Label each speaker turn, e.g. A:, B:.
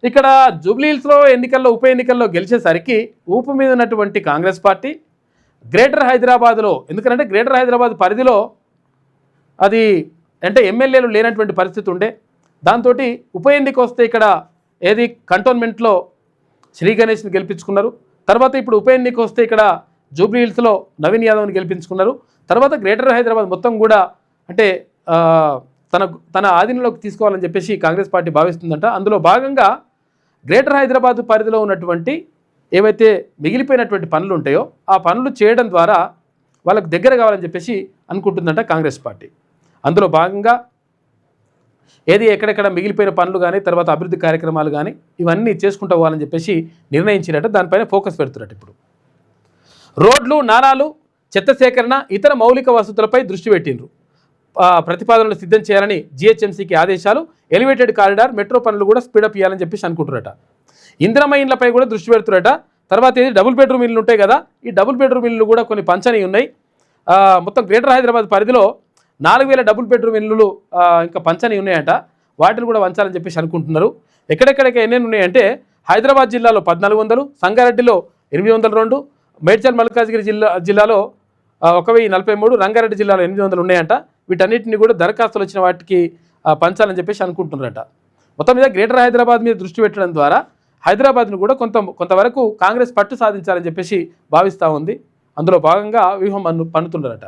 A: ఇక్కడ జూబ్లీహిల్స్లో ఉప ఎన్నికల్లో గెలిచేసరికి ఊపు మీద ఉన్నటువంటి కాంగ్రెస్ పార్టీ గ్రేటర్ హైదరాబాద్లో, ఎందుకంటే గ్రేటర్ హైదరాబాద్ పరిధిలో అది అంటే ఎమ్మెల్యేలు లేనటువంటి పరిస్థితి ఉండే, దాంతో ఉప ఎన్నిక వస్తే ఇక్కడ ఏది కంటోన్మెంట్లో శ్రీ గణేష్ని గెలిపించుకున్నారు. తర్వాత ఇప్పుడు ఉప ఎన్నిక వస్తే ఇక్కడ జూబ్లీహిల్స్లో నవీన్ యాదవ్ని గెలిపించుకున్నారు. తర్వాత గ్రేటర్ హైదరాబాద్ మొత్తం కూడా అంటే తన ఆధీనంలోకి తీసుకోవాలని చెప్పేసి కాంగ్రెస్ పార్టీ భావిస్తుందంట. అందులో భాగంగా గ్రేటర్ హైదరాబాద్ పరిధిలో ఉన్నటువంటి ఏవైతే మిగిలిపోయినటువంటి పనులు ఉంటాయో ఆ పనులు చేయడం ద్వారా వాళ్ళకు దగ్గర కావాలని చెప్పేసి అనుకుంటుందంట కాంగ్రెస్ పార్టీ. అందులో భాగంగా ఏది ఎక్కడెక్కడ మిగిలిపోయిన పనులు కానీ తర్వాత అభివృద్ధి కార్యక్రమాలు కానీ ఇవన్నీ చేసుకుంటూ పోవాలని చెప్పేసి నిర్ణయించినట్టు దానిపైన ఫోకస్ పెడుతున్నట్టు. ఇప్పుడు రోడ్లు, నాలాలు, చెత్త సేకరణ, ఇతర మౌలిక వసతులపై దృష్టి పెట్టిండ్రు. ప్రతిపాదనలు సిద్ధం చేయాలని జిహెచ్ఎంసీకి ఆదేశాలు. ఎలివేటెడ్ కారిడార్, మెట్రో పనులు కూడా స్పీడప్ చేయాలని చెప్పేసి అనుకుంటున్నారట. ఇందిరమ్మ ఇండ్లపై కూడా దృష్టి పెడుతున్నట. తర్వాత ఇది డబుల్ బెడ్రూమ్ ఇల్లు ఉంటాయి కదా, ఈ డబుల్ బెడ్రూమ్ ఇల్లు కూడా కొన్ని పంచని ఉన్నాయి. మొత్తం గ్రేటర్ హైదరాబాద్ పరిధిలో 4000 డబుల్ బెడ్రూమ్ ఇల్లులు ఇంకా పంచని ఉన్నాయంట. వాటిని కూడా వంచాలని చెప్పేసి అనుకుంటున్నారు. ఎక్కడెక్కడికి ఎన్ని ఉన్నాయంటే హైదరాబాద్ జిల్లాలో 1400, సంగారెడ్డిలో 802, మేడ్చల్ మల్కాజ్గిరి జిల్లాలో 1043, రంగారెడ్డి జిల్లాలో 800 ఉన్నాయంట. వీటన్నిటిని కూడా దరఖాస్తులు వచ్చిన వాటికి పంచాలని చెప్పేసి అనుకుంటున్నారట. మొత్తం మీద గ్రేటర్ హైదరాబాద్ మీద దృష్టి పెట్టడం ద్వారా హైదరాబాద్ను కూడా కొంతవరకు కాంగ్రెస్ పట్టు సాధించాలని చెప్పేసి భావిస్తూ ఉంది. అందులో భాగంగా వ్యూహం పన్నుతున్నారట.